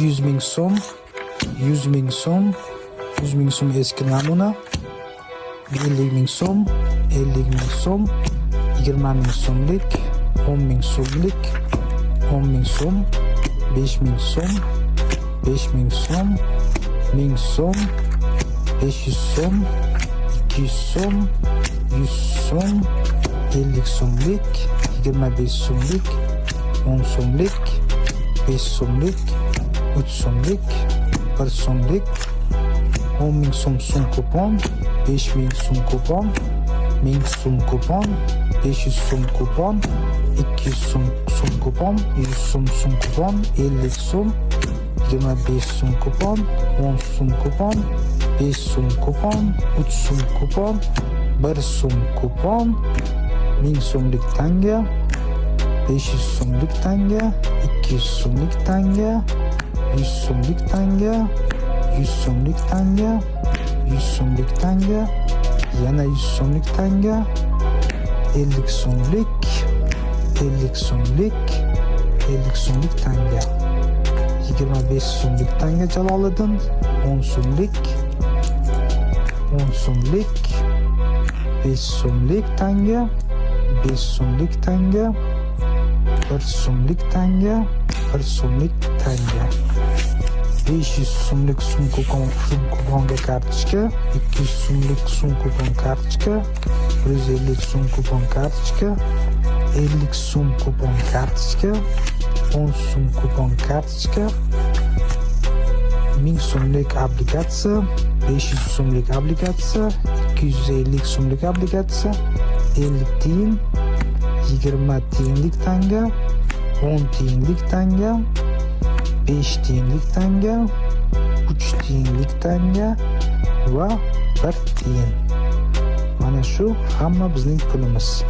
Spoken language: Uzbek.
200 ming so'm, 100 ming so'm, 100 ming so'm eski namuna, 50 ming so'm, 50 ming so'm, 20 ming so'mlik, 10 ming so'mlik, 10 ming so'm, 5 ming so'm, 5 ming so'm, 1000 so'm, 500 so'm, 200 so'm, 100 so'm, 50 so'mlik, 25 so'mlik, 10 so'mlik, 5 so'mlik, 3 so'mlik, 1 so'mlik, 10 ming so'm kupon, 5 ming so'm kupon, 1000 so'm kupon, 500 so'm kupon, 200 so'm kupon, 100 so'm kupon, 50 so'm, 25 so'm kupon, 10 so'm kupon, 5 so'm kupon, 3 so'm kupon, 1 so'm kupon, 1000 so'mlik tanga, 500 so'mlik tanga, 200 so'mlik tanga, 100 so'mlik tanga, 100 so'mlik tanga, 100 so'mlik tanga, yana 100 so'mlik tanga, 50 so'mlik, 50 so'mlik, 50 so'mlik tanga, 25 so'mlik tanga Jaloliddin, 10 so'mlik, 10 so'mlik, 5 so'mlik tanga, 5 so'mlik tanga, 1 so'mlik tanga, 1 so'mlik tanga, 500 so'mlik kuponga kartochka, 200 so'mlik kupon kartochka, 150 so'm kupon kartochka, 50 so'm kupon kartochka, 10 so'm kupon kartochka, 1000 so'mlik obligatsiya, 500 so'mlik obligatsiya, 250 so'mlik obligatsiya, 50 tiyin, 20 tiyinlik tanga, 10 tiyinlik tanga, 5 tiyinlik tanga, 3 tiyinlik tanga va 1 tiyin. Mana shu hamma bizning pulimiz.